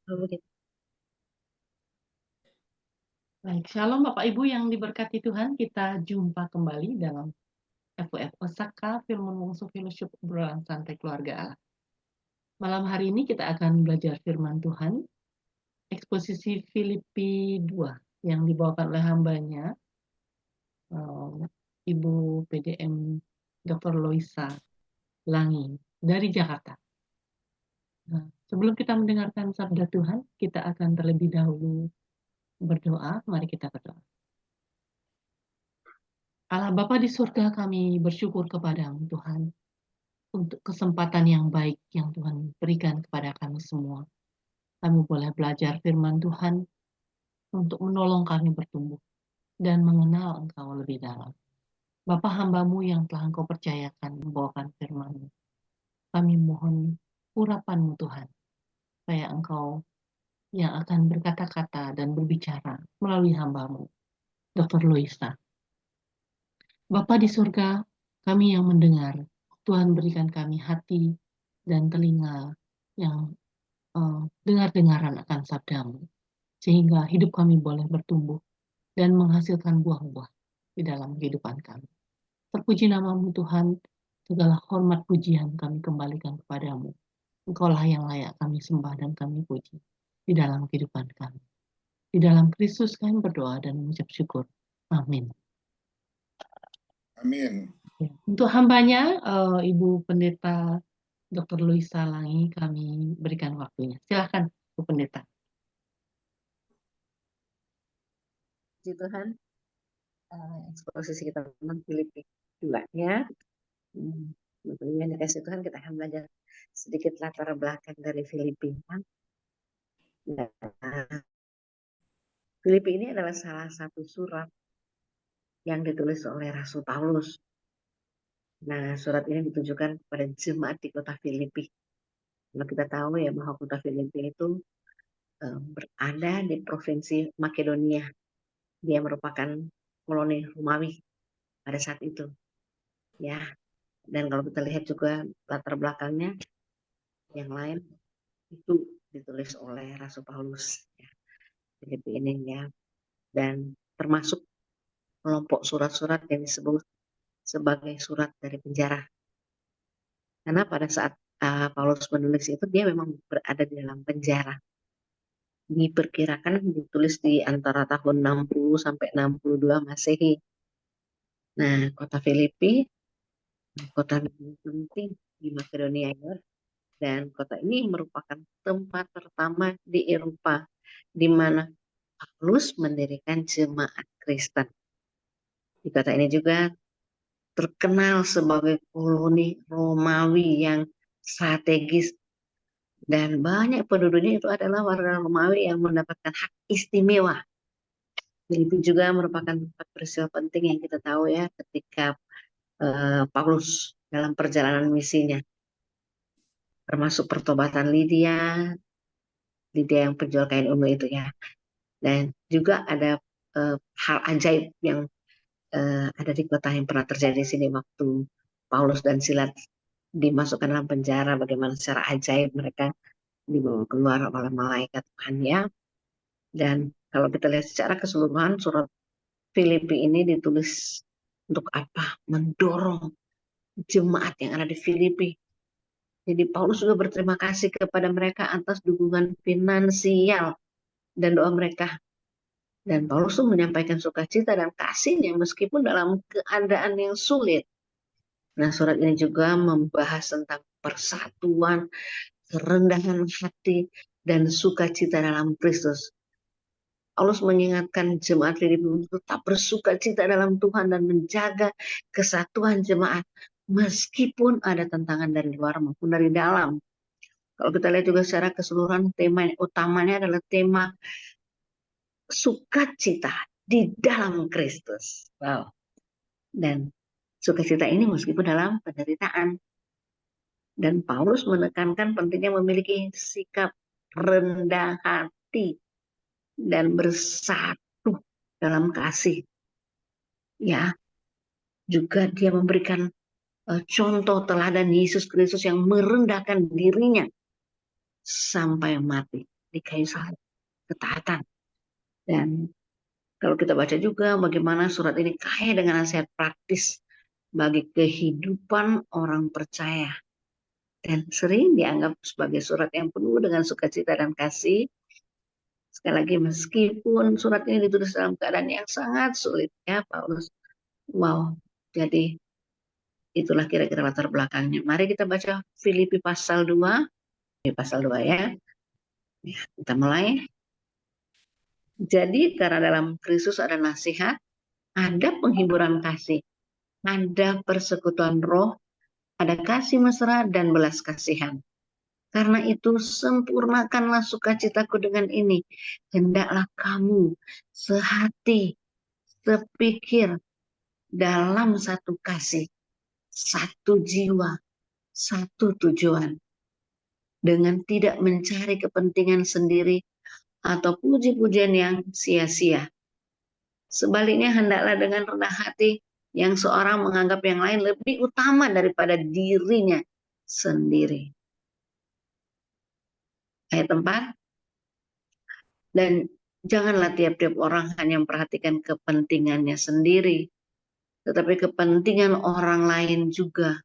Oh, begitu. Baik, shalom Bapak Ibu yang diberkati Tuhan, kita jumpa kembali dalam FUF Osaka, Firman Wongso Fellowship, obrolan santai keluarga Allah. Malam hari ini kita akan belajar firman Tuhan, eksposisi Filipi 2, yang dibawakan oleh hambanya, Ibu PDM Dr. Loisa Langi dari Jakarta. Nah, sebelum kita mendengarkan sabda Tuhan, kita akan terlebih dahulu berdoa. Mari kita berdoa. Allah Bapa di surga, kami bersyukur kepadamu Tuhan untuk kesempatan yang baik yang Tuhan berikan kepada kami semua. Kami boleh belajar firman Tuhan untuk menolong kami bertumbuh dan mengenal Engkau lebih dalam. Bapa, hamba-Mu yang telah Engkau percayakan membawakan firman-Mu, kami mohon urapan-Mu Tuhan, supaya Engkau yang akan berkata-kata dan berbicara melalui hamba-Mu, Dr. Loisa. Bapa di surga, kami yang mendengar, Tuhan berikan kami hati dan telinga yang dengar-dengaran akan sabda-Mu, sehingga hidup kami boleh bertumbuh dan menghasilkan buah-buah di dalam kehidupan kami. Terpuji nama-Mu Tuhan, segala hormat pujian kami kembalikan kepadamu. Engkaulah yang layak kami sembah dan kami puji di dalam kehidupan kami. Di dalam Kristus kami berdoa dan mengucap syukur. Amin. Amin. Untuk hambanya, Ibu Pendeta Dr. Loisa Langi, kami berikan waktunya. Silakan, Bu Pendeta. Puji Tuhan, eksposisi kita tentang Filipi 2 ya. Yang dikasih Tuhan, kita akan belajar sedikit latar belakang dari Filipi. Nah, Filipi ini adalah salah satu surat yang ditulis oleh Rasul Paulus. Nah, surat ini ditujukan kepada jemaat di kota Filipi. Kalau kita tahu ya bahwa kota Filipi itu berada di provinsi Makedonia. Dia merupakan koloni Romawi pada saat itu. Ya, dan kalau kita lihat juga latar belakangnya yang lain itu ditulis oleh Rasul Paulus ya, Filipi ini ya, dan termasuk kelompok surat-surat yang disebut sebagai surat dari penjara. Karena pada saat Paulus menulis itu dia memang berada di dalam penjara. Diperkirakan ditulis di antara tahun 60 sampai 62 Masehi. Nah, kota Filipi, kota penting di Makedonia ya, dan kota ini merupakan tempat pertama di Eropa di mana Paulus mendirikan jemaat Kristen. Di kota ini juga terkenal sebagai koloni Romawi yang strategis, dan banyak penduduknya itu adalah warga Romawi yang mendapatkan hak istimewa. Filipi juga merupakan tempat peristiwa penting yang kita tahu ya ketika Paulus dalam perjalanan misinya, termasuk pertobatan Lydia yang penjual kain ungu itu ya, dan juga ada hal ajaib yang ada di kota yang pernah terjadi di sini waktu Paulus dan Silas dimasukkan dalam penjara, bagaimana secara ajaib mereka dibawa keluar oleh malaikat Tuhan ya. Dan kalau kita lihat secara keseluruhan, surat Filipi ini ditulis untuk apa? Mendorong jemaat yang ada di Filipi. Jadi Paulus juga berterima kasih kepada mereka atas dukungan finansial dan doa mereka. Dan Paulus tuh menyampaikan sukacita dan kasihnya meskipun dalam keadaan yang sulit. Nah, surat ini juga membahas tentang persatuan, kerendahan hati, dan sukacita dalam Kristus. Paulus mengingatkan jemaat Filipi untuk tetap bersukacita dalam Tuhan dan menjaga kesatuan jemaat meskipun ada tantangan dari luar maupun dari dalam. Kalau kita lihat juga secara keseluruhan, tema utamanya adalah tema sukacita di dalam Kristus. Wow. Dan sukacita ini meskipun dalam penderitaan. Dan Paulus menekankan pentingnya memiliki sikap rendah hati dan bersatu dalam kasih. Ya, juga dia memberikan contoh teladan Yesus Kristus yang merendahkan dirinya sampai mati. di kayu salib, ketaatan. Dan kalau kita baca juga bagaimana surat ini kaya dengan nasihat praktis bagi kehidupan orang percaya. Dan sering dianggap sebagai surat yang penuh dengan sukacita dan kasih. Sekali lagi, meskipun surat ini ditulis dalam keadaan yang sangat sulit, ya Paulus. Wow, jadi itulah kira-kira latar belakangnya. Mari kita baca Filipi pasal 2. Pasal 2 ya. Kita mulai. Jadi karena dalam Kristus ada nasihat, ada penghiburan kasih, ada persekutuan roh, ada kasih mesra dan belas kasihan. Karena itu sempurnakanlah sukacitaku dengan ini. Hendaklah kamu sehati, sepikir dalam satu kasih, satu jiwa, satu tujuan. Dengan tidak mencari kepentingan sendiri atau puji-pujian yang sia-sia. Sebaliknya hendaklah dengan rendah hati yang seorang menganggap yang lain lebih utama daripada dirinya sendiri. Ayat 4. Dan janganlah tiap-tiap orang hanya memperhatikan kepentingannya sendiri, tetapi kepentingan orang lain juga.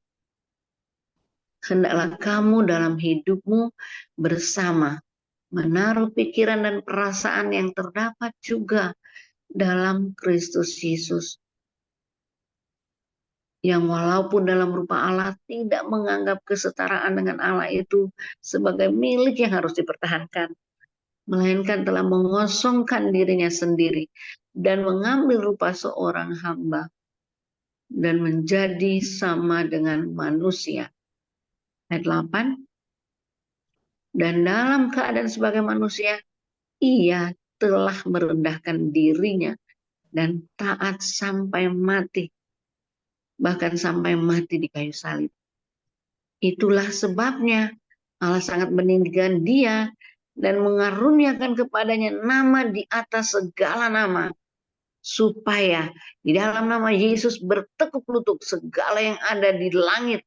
Hendaklah kamu dalam hidupmu bersama menaruh pikiran dan perasaan yang terdapat juga dalam Kristus Yesus, yang walaupun dalam rupa Allah tidak menganggap kesetaraan dengan Allah itu sebagai milik yang harus dipertahankan, melainkan telah mengosongkan dirinya sendiri dan mengambil rupa seorang hamba dan menjadi sama dengan manusia. Ayat 8. Dan dalam keadaan sebagai manusia, ia telah merendahkan dirinya dan taat sampai mati, bahkan sampai mati di kayu salib. Itulah sebabnya Allah sangat meninggikan dia dan mengaruniakan kepadanya nama di atas segala nama, supaya di dalam nama Yesus bertekuk lutut segala yang ada di langit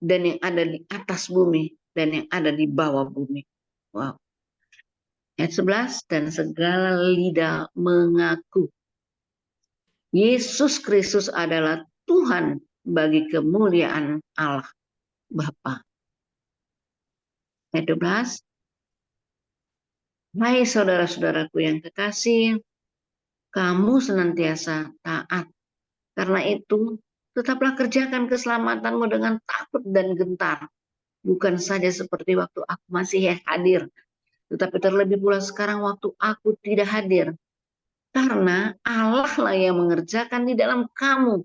dan yang ada di atas bumi dan yang ada di bawah bumi. Wow. Ayat 11, dan segala lidah mengaku Yesus Kristus adalah Tuhan bagi kemuliaan Allah Bapa. Ayat 12. Hai saudara-saudaraku yang kekasih, kamu senantiasa taat. Karena itu, tetaplah kerjakan keselamatanmu dengan takut dan gentar. Bukan saja seperti waktu aku masih hadir, tetapi terlebih pula sekarang waktu aku tidak hadir. Karena Allah lah yang mengerjakan di dalam kamu,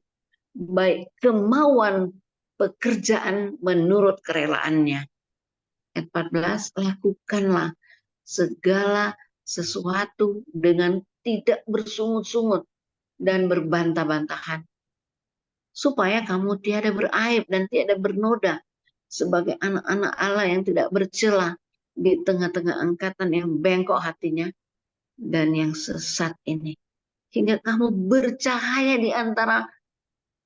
baik kemauan pekerjaan menurut kerelaannya. Ayat 14, lakukanlah segala sesuatu dengan tidak bersungut-sungut dan berbantah-bantahan, supaya kamu tiada beraib dan tiada bernoda sebagai anak-anak Allah yang tidak bercela di tengah-tengah angkatan yang bengkok hatinya dan yang sesat ini, hingga kamu bercahaya di antara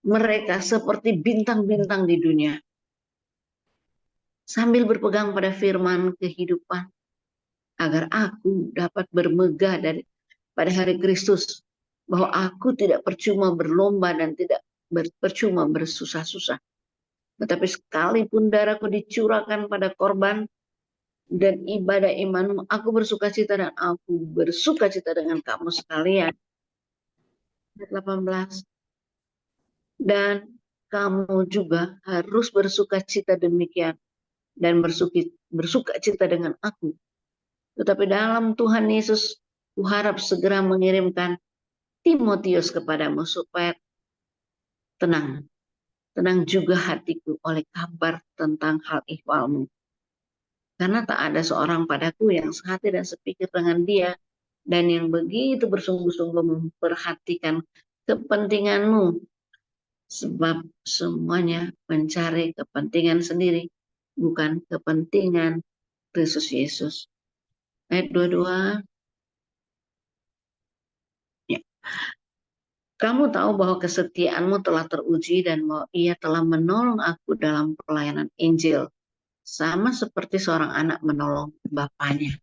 mereka seperti bintang-bintang di dunia, sambil berpegang pada firman kehidupan, agar aku dapat bermegah pada hari Kristus, bahwa aku tidak percuma berlomba dan tidak percuma bersusah-susah. Tetapi sekalipun darahku dicurahkan pada korban dan ibadah imanmu, aku bersukacita dan aku bersukacita dengan kamu sekalian. Ayat 18. Dan kamu juga harus bersukacita demikian dan bersukacita dengan aku. Tetapi dalam Tuhan Yesus, kuharap segera mengirimkan Timotius kepadamu supaya tenang juga hatiku oleh kabar tentang hal ihwalmu. Karena tak ada seorang padaku yang sehati dan sepikir dengan dia, dan yang begitu bersungguh-sungguh memperhatikan kepentinganmu, sebab semuanya mencari kepentingan sendiri, bukan kepentingan Kristus Yesus. Ayat 22. Ya. Kamu tahu bahwa kesetiaanmu telah teruji dan bahwa ia telah menolong aku dalam pelayanan Injil, sama seperti seorang anak menolong bapaknya.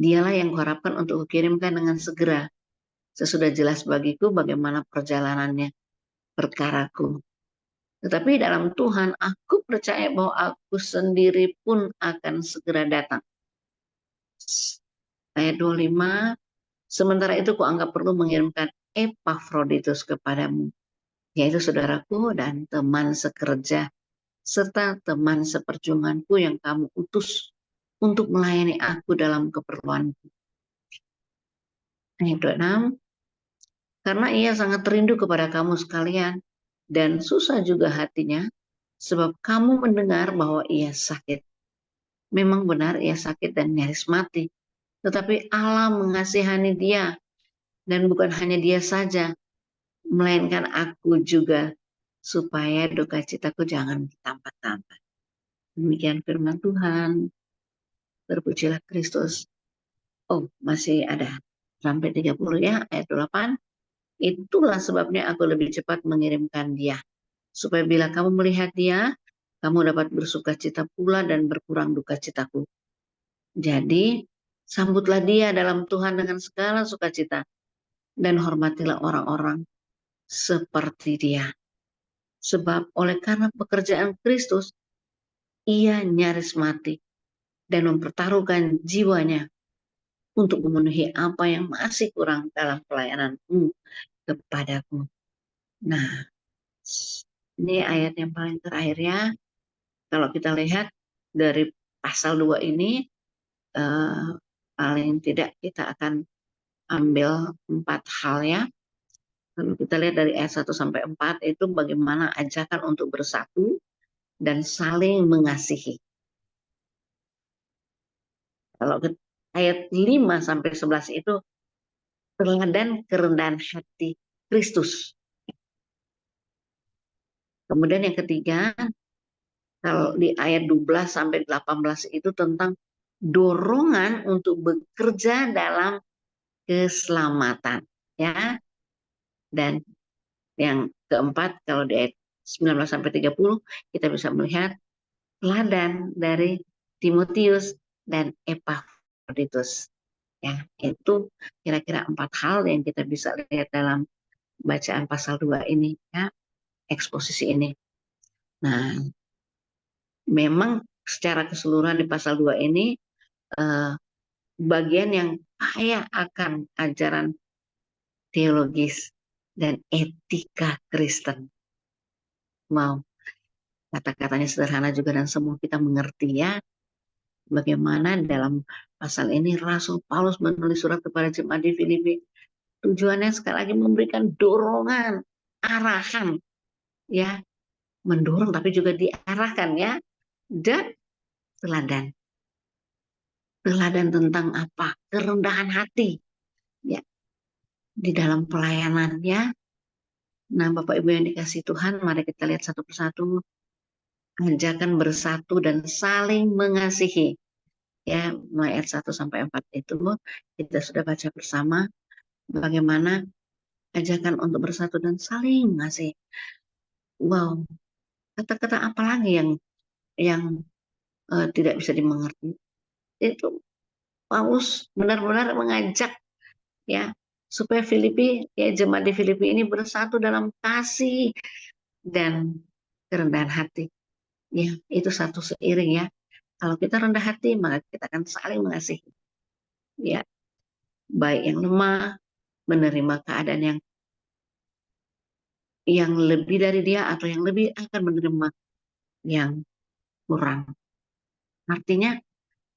Dialah yang kuharapkan untuk kukirimkan dengan segera. Sesudah jelas bagiku bagaimana perjalanannya perkaraku. Tetapi dalam Tuhan, aku percaya bahwa aku sendiri pun akan segera datang. Ayat 25, sementara itu kuanggap perlu mengirimkan Epafroditus kepadamu, yaitu saudaraku dan teman sekerja, serta teman seperjuanganku yang kamu utus untuk melayani aku dalam keperluanku. Ayat 26, karena ia sangat rindu kepada kamu sekalian, dan susah juga hatinya, sebab kamu mendengar bahwa ia sakit. Memang benar ia sakit dan nyaris mati, tetapi Allah mengasihani dia, dan bukan hanya dia saja, melainkan aku juga, supaya duka citaku jangan bertambah-tambah. Demikian firman Tuhan, terpujilah Kristus. Oh, masih ada sampai 30 ya, ayat 8. Itulah sebabnya aku lebih cepat mengirimkan dia, supaya bila kamu melihat dia, kamu dapat bersuka cita pula dan berkurang duka citaku. Jadi, sambutlah dia dalam Tuhan dengan segala sukacita, dan hormatilah orang-orang seperti dia. Sebab oleh karena pekerjaan Kristus, ia nyaris mati dan mempertaruhkan jiwanya untuk memenuhi apa yang masih kurang dalam pelayananmu kepadaku. Nah, ini ayat yang paling terakhir ya. Kalau kita lihat dari pasal 2 ini, paling tidak kita akan ambil 4 hal ya. Kalau kita lihat dari ayat 1 sampai 4 itu bagaimana ajakan untuk bersatu dan saling mengasihi. Kalau ayat 5 sampai 11 itu teladan kerendahan hati Kristus. Kemudian yang ketiga, kalau di ayat 12 sampai 18 itu tentang dorongan untuk bekerja dalam keselamatan, ya. Dan yang keempat, kalau di ayat 19 sampai 30 kita bisa melihat teladan dari Timotius dan Epafroditus. Ya, itu kira-kira 4 hal yang kita bisa lihat dalam bacaan pasal 2 ini, ya, eksposisi ini. Nah, memang secara keseluruhan di pasal 2 ini bagian yang kaya akan ajaran teologis dan etika Kristen. Wow, kata-katanya sederhana juga dan semua kita mengerti ya. Bagaimana dalam pasal ini Rasul Paulus menulis surat kepada jemaat di Filipi. Tujuannya sekali lagi memberikan dorongan, arahan, ya, mendorong tapi juga diarahkan ya, dan teladan. Teladan tentang apa? Kerendahan hati, ya, di dalam pelayanannya. Nah, Bapak Ibu yang dikasih Tuhan, mari kita lihat satu persatu ajakan bersatu dan saling mengasihi. Ya, ayat 1 sampai 4 itu kita sudah baca bersama bagaimana ajakan untuk bersatu dan saling mengasihi. Wow, kata-kata apa lagi yang tidak bisa dimengerti? Itu Paulus benar-benar mengajak ya supaya Filipi, ya, jemaat di Filipi ini bersatu dalam kasih dan kerendahan hati. Ya, itu satu seiring ya. Kalau kita rendah hati, maka kita akan saling mengasihi. Ya, baik yang lemah, menerima keadaan yang lebih dari dia atau yang lebih akan menerima yang kurang. Artinya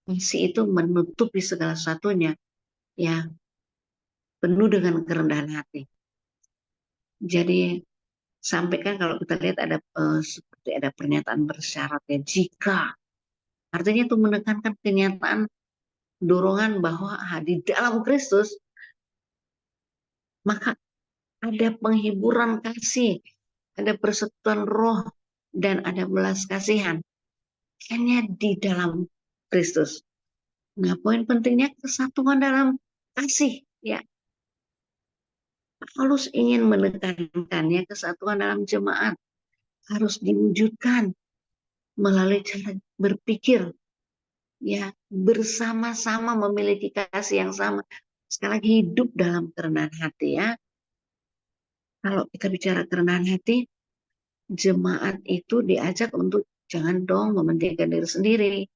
kasih itu menutupi segala sesuatunya, ya, penuh dengan kerendahan hati. Jadi sampai kan kalau kita lihat ada seperti ada pernyataan bersyarat ya, jika, artinya itu menekankan kenyataan dorongan bahwa di dalam Kristus maka ada penghiburan kasih, ada persekutuan roh, dan ada belas kasihan. Hanya di dalam Kristus. Nah, poin pentingnya kesatuan dalam kasih. Ya, Paulus ingin menekankannya kesatuan dalam jemaat harus diwujudkan melalui cara berpikir, ya, bersama-sama memiliki kasih yang sama. Sekali lagi hidup dalam kerendahan hati ya. Kalau kita bicara kerendahan hati, jemaat itu diajak untuk jangan dong mementingkan diri sendiri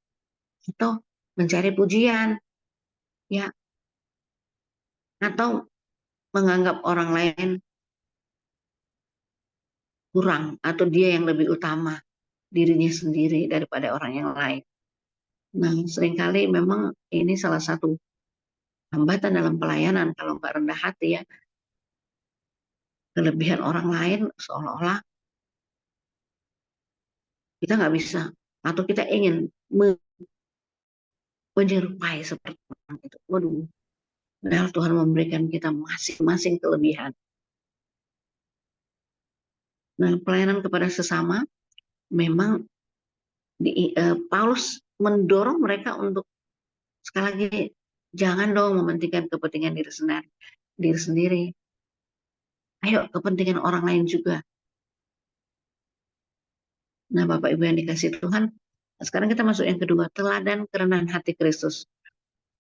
atau mencari pujian ya, atau menganggap orang lain kurang atau dia yang lebih utama dirinya sendiri daripada orang yang lain. Nah, seringkali memang ini salah satu hambatan dalam pelayanan kalau nggak rendah hati ya, kelebihan orang lain seolah-olah kita nggak bisa atau kita ingin menyerupai seperti orang itu. Waduh, padahal Tuhan memberikan kita masing-masing kelebihan. Nah, pelayanan kepada sesama memang Paulus mendorong mereka untuk sekali lagi jangan dong mementingkan kepentingan diri sendiri. Ayo kepentingan orang lain juga. Nah, Bapak Ibu yang dikasih Tuhan, sekarang kita masuk yang kedua, teladan kerendahan hati Kristus.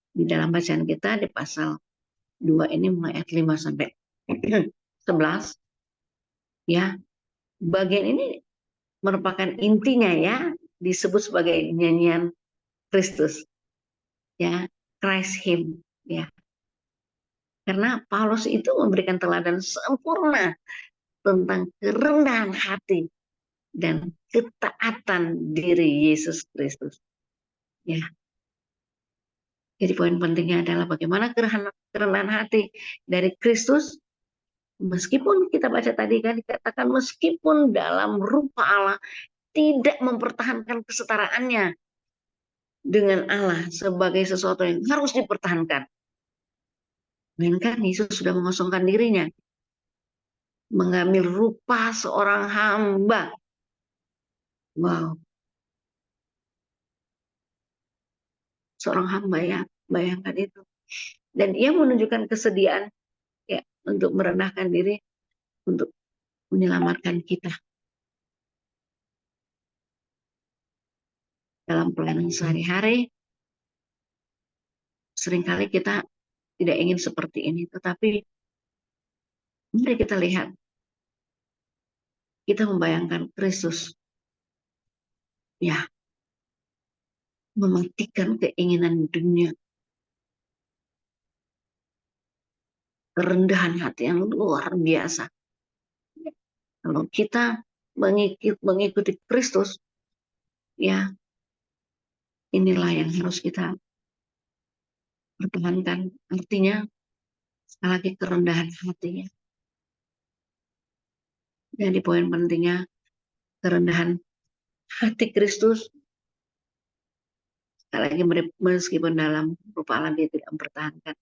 Di dalam bacaan kita di pasal 2 ini mulai ayat 5 sampai 11 ya. Bagian ini merupakan intinya ya, disebut sebagai nyanyian Kristus ya, Christ Hymn ya. Karena Paulus itu memberikan teladan sempurna tentang kerendahan hati dan ketaatan diri Yesus Kristus ya. Jadi poin pentingnya adalah bagaimana kerendahan hati dari Kristus. Meskipun kita baca tadi kan dikatakan meskipun dalam rupa Allah tidak mempertahankan kesetaraannya dengan Allah sebagai sesuatu yang harus dipertahankan. Melainkan Yesus sudah mengosongkan dirinya, mengambil rupa seorang hamba. Wow, seorang hamba ya, bayangkan itu. Dan ia menunjukkan kesediaan ya untuk merendahkan diri untuk menyelamatkan kita dalam pelayanan sehari-hari. Seringkali kita tidak ingin seperti ini, tetapi mari kita lihat, kita membayangkan Kristus ya mematikan keinginan dunia, kerendahan hati yang luar biasa. Kalau kita mengikuti Kristus, ya inilah yang harus kita pertahankan. Artinya, sekali lagi kerendahan hatinya. Jadi poin pentingnya, kerendahan hati Kristus, sekali lagi meskipun dalam rupa Allah dia tidak mempertahankan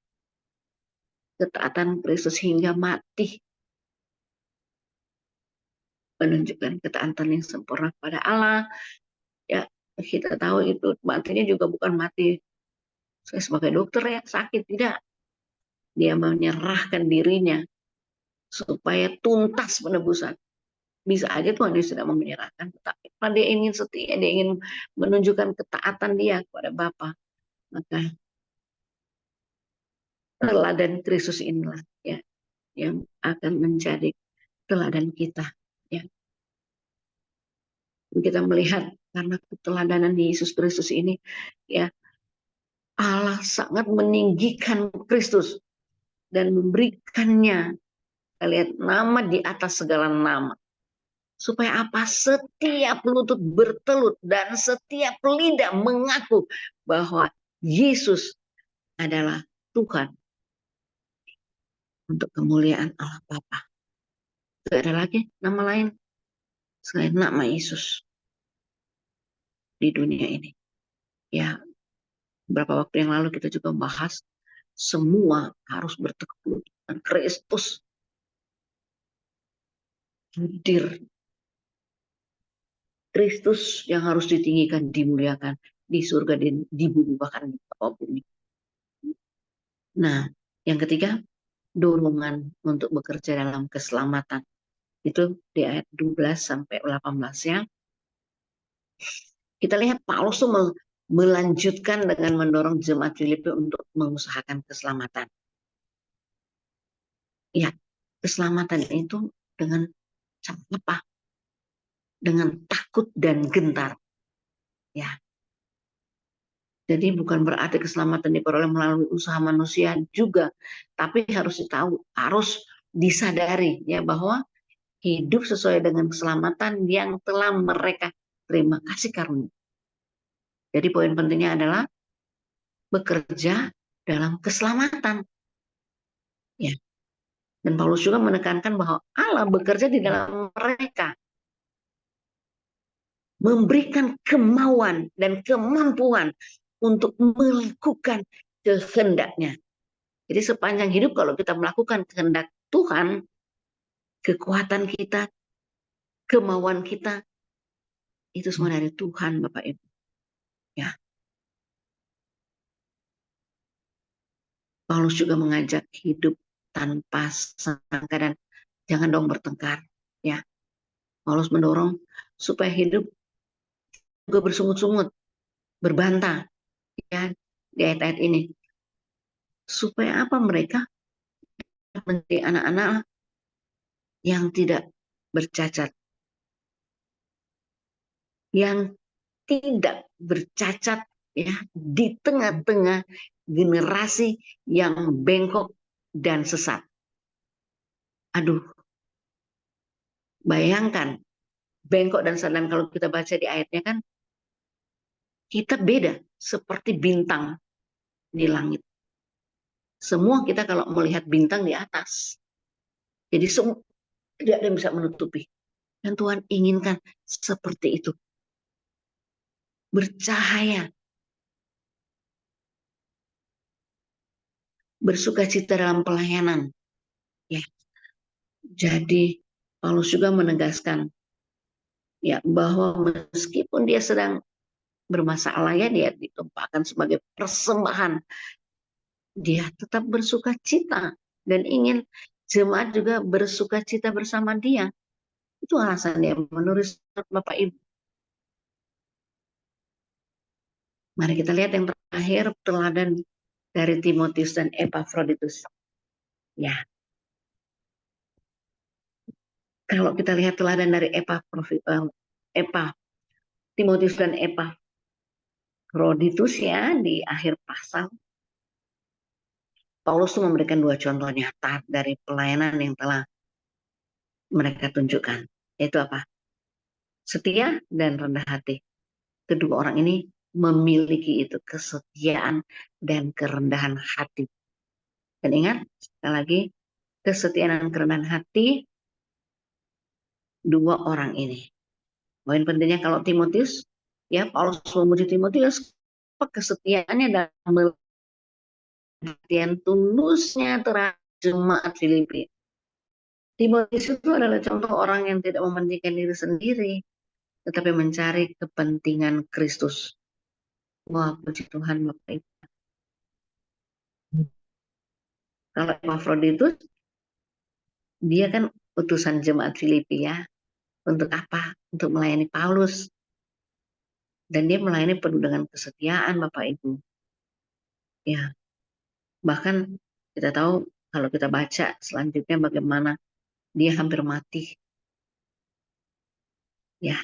ketaatan Kristus hingga mati, menunjukkan ketaatan yang sempurna pada Allah. Ya, kita tahu itu matinya juga bukan mati saya sebagai dokter ya sakit, tidak. Dia menyerahkan dirinya supaya tuntas penebusan. Bisa aja Tuhan dia sudah menyerahkan, tetapi karena dia ingin setia, dia ingin menunjukkan ketaatan dia kepada Bapa, maka teladan Kristus inilah ya yang akan menjadi teladan kita. Ya, kita melihat karena keteladanan Yesus Kristus ini, ya Allah sangat meninggikan Kristus dan memberikannya, kita lihat nama di atas segala nama. Supaya apa? Setiap lutut bertelut dan setiap lidah mengaku bahwa Yesus adalah Tuhan untuk kemuliaan Allah Bapa. Tidak ada lagi nama lain selain nama Yesus di dunia ini. Ya, beberapa waktu yang lalu kita juga bahas semua harus bertekun dan Kristus hadir. Kristus yang harus ditinggikan, dimuliakan di surga dan di bumi, bahkan di bawah bumi. Nah, yang ketiga, dorongan untuk bekerja dalam keselamatan. Itu di ayat 12 sampai 18 ya. Kita lihat Paulus tuh melanjutkan dengan mendorong jemaat Filipi untuk mengusahakan keselamatan. Ya, keselamatan itu dengan apa? Dengan takut dan gentar. Ya, jadi bukan berarti keselamatan diperoleh melalui usaha manusia juga, tapi harus ditahu, harus disadari ya bahwa hidup sesuai dengan keselamatan yang telah mereka terima kasih karunia. Jadi poin pentingnya adalah bekerja dalam keselamatan. Ya. Dan Paulus juga menekankan bahwa Allah bekerja di dalam mereka, memberikan kemauan dan kemampuan untuk melakukan kehendaknya. Jadi sepanjang hidup kalau kita melakukan kehendak Tuhan, kekuatan kita, kemauan kita, itu semua dari Tuhan Bapak Ibu. Ya. Paulus juga mengajak hidup tanpa sangka dan jangan dong bertengkar. Ya. Paulus mendorong supaya hidup juga bersungut-sungut, berbantah ya di ayat-ayat ini. Supaya apa mereka menjadi anak-anak yang tidak bercacat, yang tidak bercacat ya di tengah-tengah generasi yang bengkok dan sesat. Aduh, bayangkan bengkok dan sesat, dan kalau kita baca di ayatnya kan kita beda seperti bintang di langit. Semua kita kalau melihat bintang di atas, jadi semua tidak ada yang bisa menutupi. Dan Tuhan inginkan seperti itu, bercahaya, bersukacita dalam pelayanan. Ya, jadi Paulus juga menegaskan ya bahwa meskipun dia sedang bermasalah ya dia ditumpahkan sebagai persembahan, dia tetap bersukacita dan ingin jemaat juga bersukacita bersama dia. Itu alasan dia menulis Bapak Ibu. Mari kita lihat yang terakhir, teladan dari Timotius dan Epafroditus. Ya, kalau kita lihat teladan dari Timotius dan Epafroditus ya di akhir pasal, Paulus tuh memberikan dua contoh nyata dari pelayanan yang telah mereka tunjukkan. Yaitu apa? Setia dan rendah hati. Kedua orang ini memiliki itu, kesetiaan dan kerendahan hati. Dan ingat, sekali lagi, kesetiaan dan kerendahan hati dua orang ini. Poin pentingnya kalau Timotius, ya Paulus memuji Timotius, kesetiaannya dan perhatian tulusnya terhadap jemaat Filipi. Timotius itu adalah contoh orang yang tidak mementingkan diri sendiri, tetapi mencari kepentingan Kristus. Wah, puji Tuhan Bapak Ibu. Kalau Epafroditus, dia kan utusan jemaat Filipi ya. Untuk apa? Untuk melayani Paulus. Dan dia melayani penuh dengan kesetiaan Bapak Ibu. Ya, bahkan kita tahu kalau kita baca selanjutnya bagaimana dia hampir mati. Ya,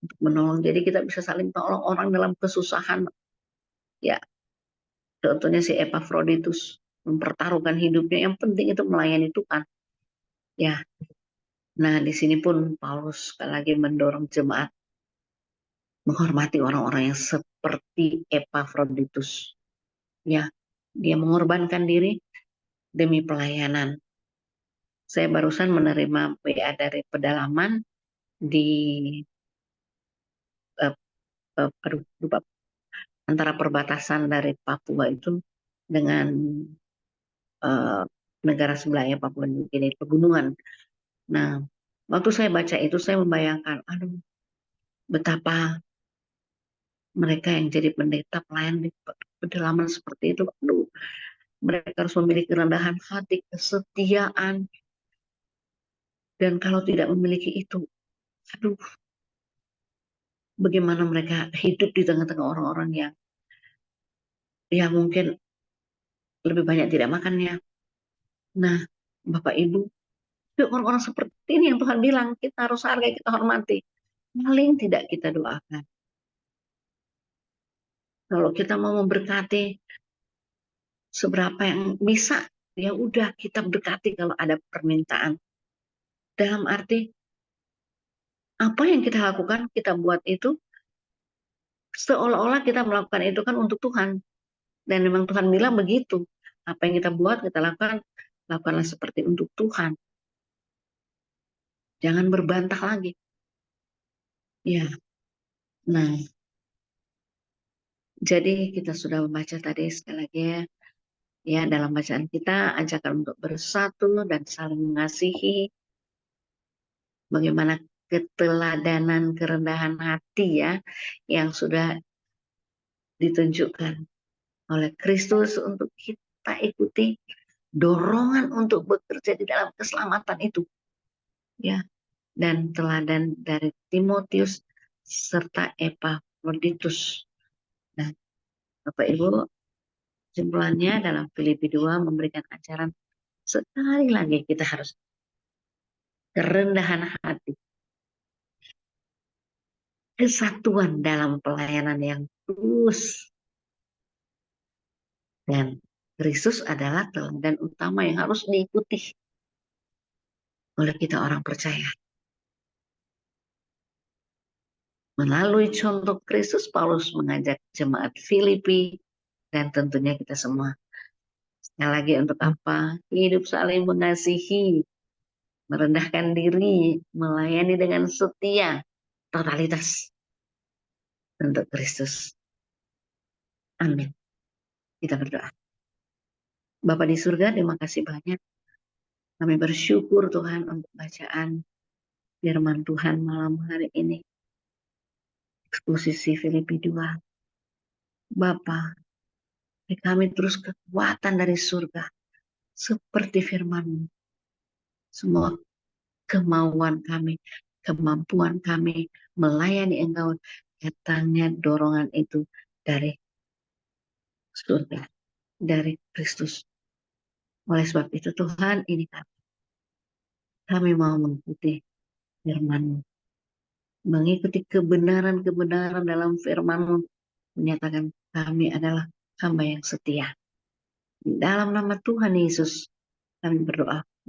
untuk menolong. Jadi kita bisa saling tolong orang dalam kesusahan. Ya, contohnya si Epafroditus mempertaruhkan hidupnya. Yang penting itu melayani Tuhan. Ya, nah di sini pun Paulus sekali lagi mendorong jemaat menghormati orang-orang yang seperti Epafroditus. Ya, dia mengorbankan diri demi pelayanan. Saya barusan menerima WA dari pedalaman di aduh, lupa, antara perbatasan dari Papua itu dengan uh, negara sebelahnya Papua Nugini, pegunungan. Nah, waktu saya baca itu saya membayangkan, aduh, betapa mereka yang jadi pendeta pelayan di pedalaman seperti itu, aduh, mereka harus memiliki kerendahan hati, kesetiaan, dan kalau tidak memiliki itu, aduh, bagaimana mereka hidup di tengah-tengah orang-orang yang mungkin lebih banyak tidak makannya. Nah, Bapak Ibu, itu orang-orang seperti ini yang Tuhan bilang kita harus hargai, kita hormati. Paling tidak kita doakan. Kalau kita mau memberkati seberapa yang bisa, ya udah kita berkati kalau ada permintaan. Dalam arti apa yang kita lakukan, kita buat itu seolah-olah kita melakukan itu kan untuk Tuhan. Dan memang Tuhan bilang begitu. Apa yang kita buat, kita lakukan, lakukanlah seperti untuk Tuhan. Jangan berbantah lagi. Ya, nah, jadi kita sudah membaca tadi sekali lagi ya. Ya, dalam bacaan kita ajakan untuk bersatu dan saling mengasihi. Bagaimana keteladanan, kerendahan hati ya, yang sudah ditunjukkan oleh Kristus untuk kita ikuti, dorongan untuk bekerja di dalam keselamatan itu ya, dan teladan dari Timotius serta Epafroditus. Nah, Bapak Ibu, kesimpulannya dalam Filipi 2 memberikan ajaran sekali lagi kita harus kerendahan hati, kesatuan dalam pelayanan yang tulus, dan Kristus adalah teladan utama yang harus diikuti oleh kita orang percaya. Melalui contoh Kristus, Paulus mengajak jemaat Filipi dan tentunya kita semua. Sekali lagi untuk apa? Hidup saling mengasihi, merendahkan diri, melayani dengan setia, totalitas untuk Kristus. Amin. Kita berdoa. Bapa di surga, terima kasih banyak. Kami bersyukur Tuhan untuk bacaan firman Tuhan malam hari ini. Eksposisi Filipi 2. Bapa, beri kami terus kekuatan dari surga. Seperti firman-Mu. Semua kemauan kami, kemampuan kami melayani Engkau, datangnya dorongan itu dari surga, dari Kristus. Oleh sebab itu Tuhan, ini kami mau mengikuti firman-Mu, mengikuti kebenaran-kebenaran dalam firman-Mu, menyatakan kami adalah hamba yang setia. Di dalam nama Tuhan Yesus kami berdoa.